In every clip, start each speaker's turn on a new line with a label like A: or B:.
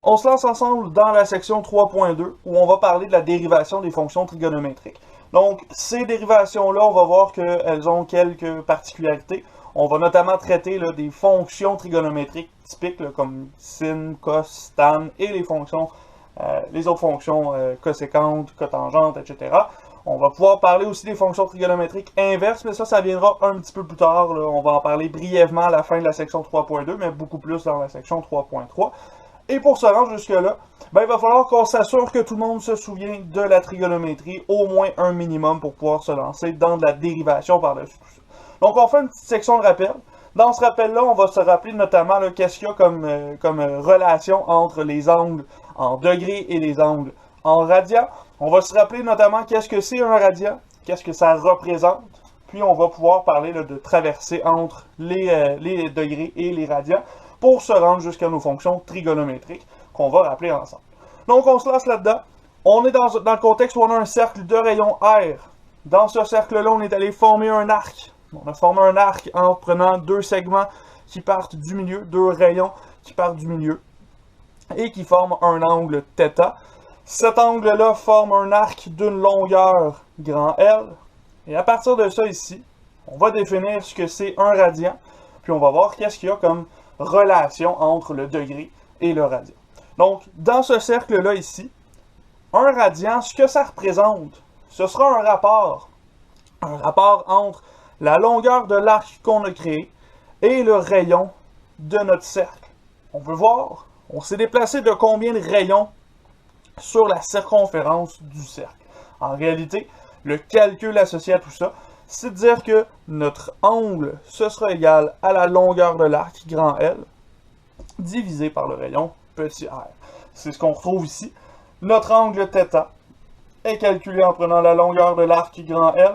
A: On se lance ensemble dans la section 3.2 où on va parler de la dérivation des fonctions trigonométriques. Donc, ces dérivations-là, on va voir qu'elles ont quelques particularités. On va notamment traiter là, des fonctions trigonométriques typiques là, comme sin, cos, tan et les autres fonctions coséquentes, cotangentes, etc. On va pouvoir parler aussi des fonctions trigonométriques inverses, mais ça viendra un petit peu plus tard. Là. On va en parler brièvement à la fin de la section 3.2, mais beaucoup plus dans la section 3.3. Et pour se rendre jusque-là, il va falloir qu'on s'assure que tout le monde se souvient de la trigonométrie, au moins un minimum pour pouvoir se lancer dans de la dérivation par-dessus tout ça. Donc on fait une petite section de rappel. Dans ce rappel-là, on va se rappeler notamment qu'est-ce qu'il y a comme relation entre les angles en degrés et les angles en radians. On va se rappeler notamment qu'est-ce que c'est un radian, qu'est-ce que ça représente. Puis on va pouvoir parler de traverser entre les degrés et les radians pour se rendre jusqu'à nos fonctions trigonométriques qu'on va rappeler ensemble. Donc on se lance là-dedans. On est dans le contexte où on a un cercle de rayon R. Dans ce cercle-là, on est allé former un arc. On a formé un arc en prenant deux segments qui partent du milieu, deux rayons qui partent du milieu, et qui forment un angle θ. Cet angle-là forme un arc d'une longueur grand L. Et à partir de ça ici, on va définir ce que c'est un radian, puis on va voir qu'est-ce qu'il y a comme relation entre le degré et le radian. Donc, dans ce cercle-là ici, un radian, ce que ça représente, ce sera un rapport entre la longueur de l'arc qu'on a créé et le rayon de notre cercle. On veut voir, on s'est déplacé de combien de rayons sur la circonférence du cercle. En réalité, le calcul associé à tout ça, c'est de dire que notre angle, ce sera égal à la longueur de l'arc, grand L, divisé par le rayon, petit r. C'est ce qu'on retrouve ici. Notre angle θ est calculé en prenant la longueur de l'arc, grand L,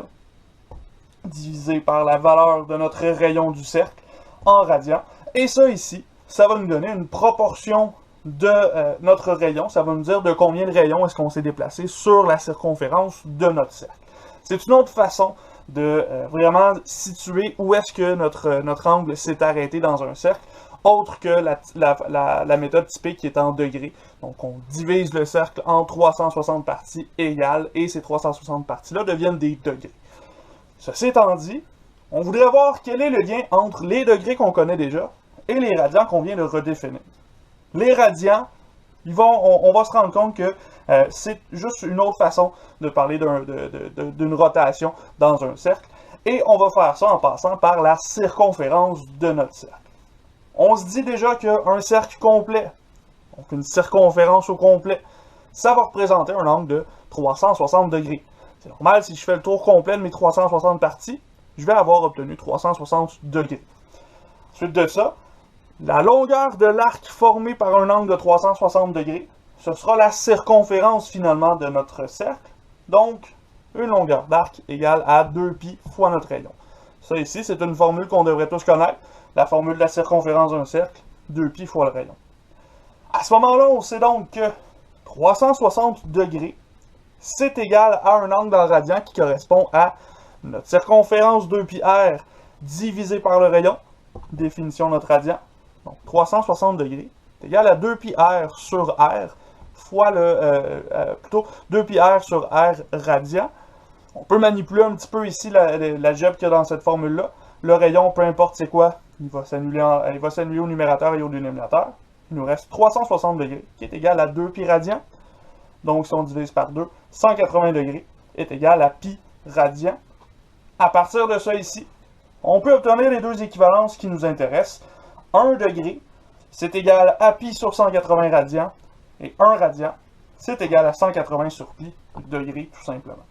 A: divisé par la valeur de notre rayon du cercle en radians. Et ça ici, ça va nous donner une proportion de notre rayon. Ça va nous dire de combien de rayons est-ce qu'on s'est déplacé sur la circonférence de notre cercle. C'est une autre façon de vraiment situer où est-ce que notre angle s'est arrêté dans un cercle, autre que la méthode typique qui est en degrés. Donc on divise le cercle en 360 parties égales, et ces 360 parties-là deviennent des degrés. Ceci étant dit, on voudrait voir quel est le lien entre les degrés qu'on connaît déjà et les radians qu'on vient de redéfinir. Les radians, on va se rendre compte que c'est juste une autre façon de parler d'une rotation dans un cercle. Et on va faire ça en passant par la circonférence de notre cercle. On se dit déjà qu'un cercle complet, donc une circonférence au complet, ça va représenter un angle de 360 degrés. C'est normal, si je fais le tour complet de mes 360 parties, je vais avoir obtenu 360 degrés. Ensuite de ça, la longueur de l'arc formé par un angle de 360 degrés, ce sera la circonférence finalement de notre cercle. Donc, une longueur d'arc égale à 2π fois notre rayon. Ça ici, c'est une formule qu'on devrait tous connaître. La formule de la circonférence d'un cercle, 2π fois le rayon. À ce moment-là, on sait donc que 360 degrés, c'est égal à un angle en radian qui correspond à notre circonférence 2πr divisé par le rayon, définition de notre radian. Donc 360 degrés est égal à 2πr sur r fois plutôt 2πr sur r radian. On peut manipuler un petit peu ici l'algèbre qu'il y a dans cette formule-là. Le rayon, peu importe c'est quoi, il va s'annuler au numérateur et au dénominateur. Il nous reste 360 degrés qui est égal à 2π radian. Donc si on divise par 2, 180 degrés est égal à π radian. À partir de ça ici, on peut obtenir les deux équivalences qui nous intéressent. 1 degré, c'est égal à π sur 180 radians, et 1 radian, c'est égal à 180 sur π degrés, tout simplement.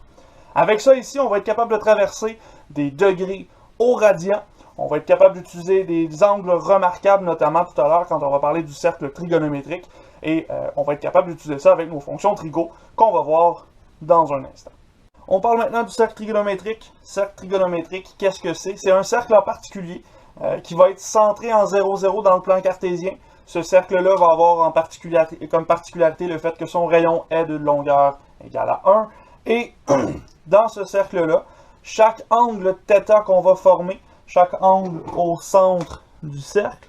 A: Avec ça ici, on va être capable de traverser des degrés au radian. On va être capable d'utiliser des angles remarquables, notamment tout à l'heure quand on va parler du cercle trigonométrique, et on va être capable d'utiliser ça avec nos fonctions trigo, qu'on va voir dans un instant. On parle maintenant du cercle trigonométrique. Cercle trigonométrique, qu'est-ce que c'est? C'est un cercle en particulier qui va être centré en 0, 0 dans le plan cartésien. Ce cercle-là va avoir comme particularité le fait que son rayon est de longueur égale à 1. Et dans ce cercle-là, chaque angle θ qu'on va former, chaque angle au centre du cercle,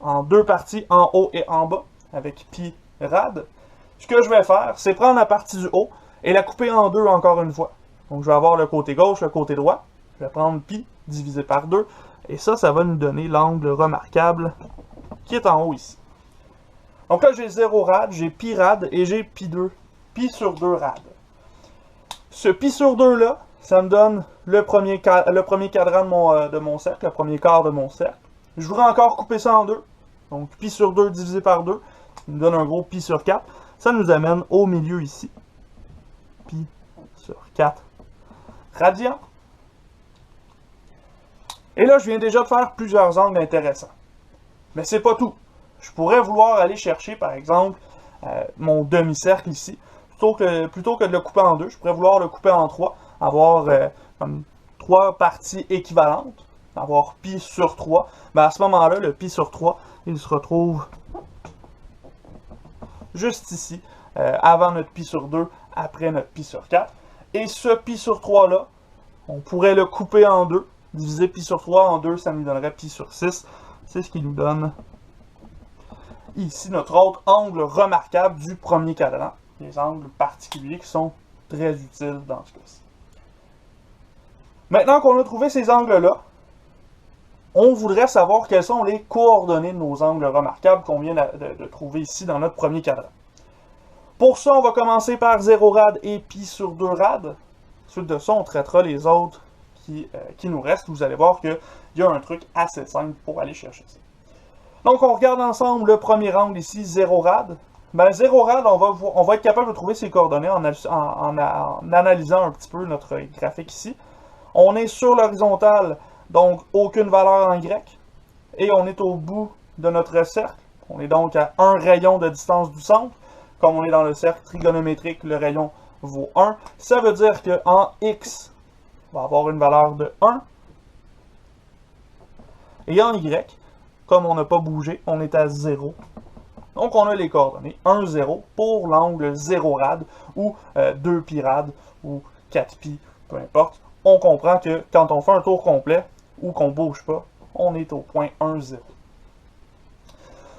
A: en deux parties, en haut et en bas, avec pi rad. Ce que je vais faire, c'est prendre la partie du haut et la couper en deux encore une fois. Donc je vais avoir le côté gauche, le côté droit. Je vais prendre pi divisé par 2. Et ça va nous donner l'angle remarquable qui est en haut ici. Donc là, j'ai 0 rad, j'ai pi rad et j'ai pi 2. Pi sur 2 rad. Ce pi sur 2 là, ça me donne le premier cadran de mon cercle, le premier quart de mon cercle. Je voudrais encore couper ça en deux. Donc pi sur 2 divisé par 2, ça nous donne un gros pi sur 4. Ça nous amène au milieu ici. Pi sur 4 radians. Et là, je viens déjà de faire plusieurs angles intéressants. Mais c'est pas tout. Je pourrais vouloir aller chercher, par exemple, mon demi-cercle ici. Plutôt que de le couper en deux, je pourrais vouloir le couper en trois, avoir comme trois parties équivalentes, avoir pi sur 3. Ben à ce moment-là, le pi sur 3, il se retrouve juste ici, avant notre pi sur 2, après notre pi sur 4. Et ce pi sur 3-là, on pourrait le couper en deux. Diviser pi sur 3 en 2, ça nous donnerait pi sur 6. C'est ce qui nous donne ici notre autre angle remarquable du premier cadran. Des angles particuliers qui sont très utiles dans ce cas-ci. Maintenant qu'on a trouvé ces angles-là, on voudrait savoir quelles sont les coordonnées de nos angles remarquables qu'on vient de trouver ici dans notre premier cadran. Pour ça, on va commencer par 0 rad et pi sur 2 rad. Ensuite de ça, on traitera les autres qui nous restent. Vous allez voir qu'il y a un truc assez simple pour aller chercher ça. Donc, on regarde ensemble le premier angle ici, 0 rad. Ben, 0 rad, on va être capable de trouver ses coordonnées en analysant un petit peu notre graphique ici. On est sur l'horizontale, donc aucune valeur en grec. Et on est au bout de notre cercle. On est donc à un rayon de distance du centre. Comme on est dans le cercle trigonométrique, le rayon vaut 1. Ça veut dire qu'en x, on va avoir une valeur de 1. Et en y, comme on n'a pas bougé, on est à 0. Donc on a les coordonnées 1, 0 pour l'angle 0 rad, ou 2 pi rad, ou 4 pi, peu importe. On comprend que quand on fait un tour complet, ou qu'on ne bouge pas, on est au point 1, 0.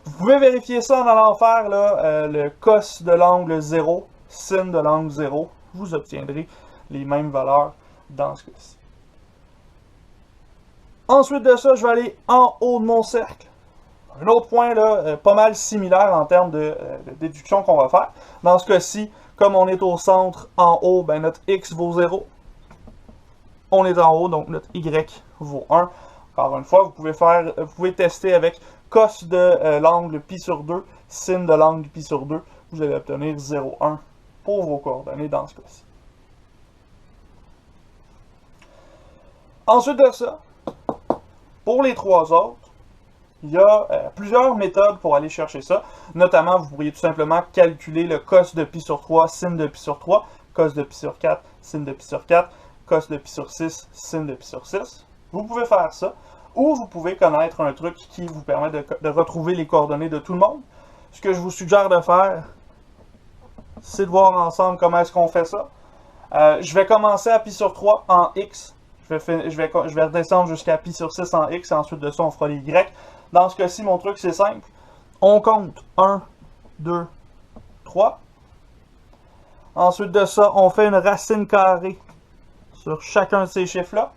A: Vous pouvez vérifier ça en allant faire là, le cos de l'angle 0, sin de l'angle 0. Vous obtiendrez les mêmes valeurs dans ce cas-ci. Ensuite de ça, je vais aller en haut de mon cercle. Un autre point là, pas mal similaire en termes de déduction qu'on va faire. Dans ce cas-ci, comme on est au centre en haut, ben notre x vaut 0. On est en haut, donc notre y vaut 1. Encore une fois, vous pouvez tester avec cos de l'angle pi sur 2, sin de l'angle pi sur 2. Vous allez obtenir 0,1 pour vos coordonnées dans ce cas-ci. Ensuite de ça, pour les trois autres, il y a plusieurs méthodes pour aller chercher ça. Notamment, vous pourriez tout simplement calculer le cos de pi sur 3, sin de pi sur 3, cos de pi sur 4, sin de pi sur 4, cos de pi sur 6, sin de pi sur 6. Vous pouvez faire ça. Ou vous pouvez connaître un truc qui vous permet de retrouver les coordonnées de tout le monde. Ce que je vous suggère de faire, c'est de voir ensemble comment est-ce qu'on fait ça. Je vais commencer à pi sur 3 en x. Je vais redescendre jusqu'à pi sur 6 en x. Et ensuite de ça, on fera les y. Dans ce cas-ci, mon truc, c'est simple. On compte 1, 2, 3. Ensuite de ça, on fait une racine carrée sur chacun de ces chiffres-là.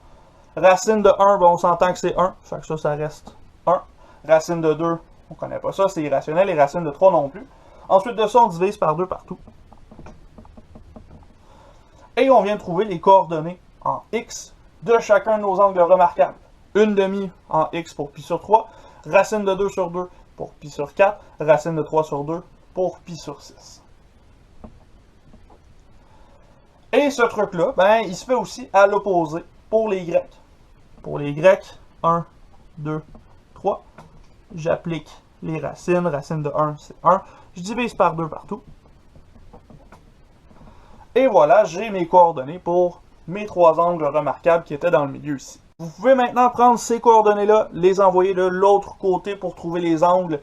A: Racine de 1, ben on s'entend que c'est 1. Fait que ça reste 1. Racine de 2, on ne connaît pas ça, c'est irrationnel. Et racine de 3 non plus. Ensuite de ça, on divise par 2 partout. Et on vient de trouver les coordonnées en x de chacun de nos angles remarquables. Une demi en x pour pi sur 3. Racine de 2 sur 2 pour pi sur 4. Racine de 3 sur 2 pour pi sur 6. Et ce truc-là, ben, il se fait aussi à l'opposé pour les grecs. Pour les grecs, 1, 2, 3. J'applique les racines. Racine de 1, c'est 1. Je divise par 2 partout. Et voilà, j'ai mes coordonnées pour mes trois angles remarquables qui étaient dans le milieu ici. Vous pouvez maintenant prendre ces coordonnées-là, les envoyer de l'autre côté pour trouver les angles,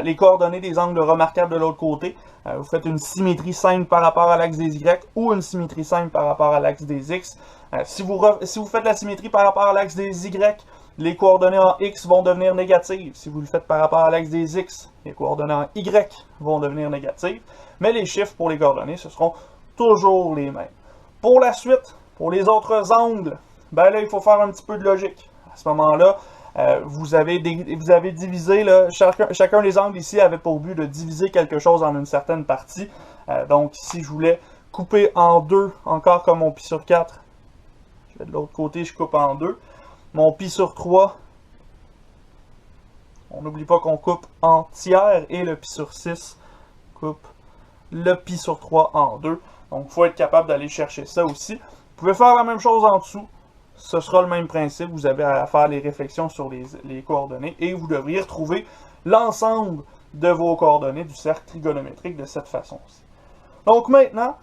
A: les coordonnées des angles remarquables de l'autre côté. Vous faites une symétrie simple par rapport à l'axe des Y ou une symétrie simple par rapport à l'axe des X. Si vous faites la symétrie par rapport à l'axe des Y, les coordonnées en X vont devenir négatives. Si vous le faites par rapport à l'axe des X, les coordonnées en Y vont devenir négatives. Mais les chiffres pour les coordonnées, ce seront toujours les mêmes. Pour la suite, pour les autres angles, ben là, il faut faire un petit peu de logique. À ce moment-là, vous avez divisé, là, chacun des angles ici avait pour but de diviser quelque chose en une certaine partie. Donc, si je voulais couper en deux, encore comme mon pi sur 4, je vais de l'autre côté, je coupe en deux. Mon pi sur 3, on n'oublie pas qu'on coupe en tiers, et le pi sur 6 coupe le pi sur 3 en deux. Donc, il faut être capable d'aller chercher ça aussi. Vous pouvez faire la même chose en dessous. Ce sera le même principe. Vous avez à faire les réflexions sur les coordonnées et vous devriez retrouver l'ensemble de vos coordonnées du cercle trigonométrique de cette façon-ci. Donc maintenant,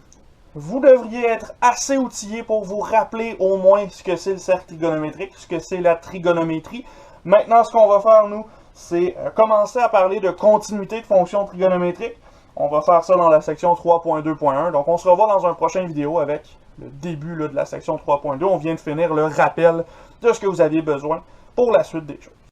A: vous devriez être assez outillé pour vous rappeler au moins ce que c'est le cercle trigonométrique, ce que c'est la trigonométrie. Maintenant, ce qu'on va faire, nous, c'est commencer à parler de continuité de fonctions trigonométriques. On va faire ça dans la section 3.2.1. Donc, on se revoit dans une prochaine vidéo avec le début là, de la section 3.2. On vient de finir le rappel de ce que vous aviez besoin pour la suite des choses.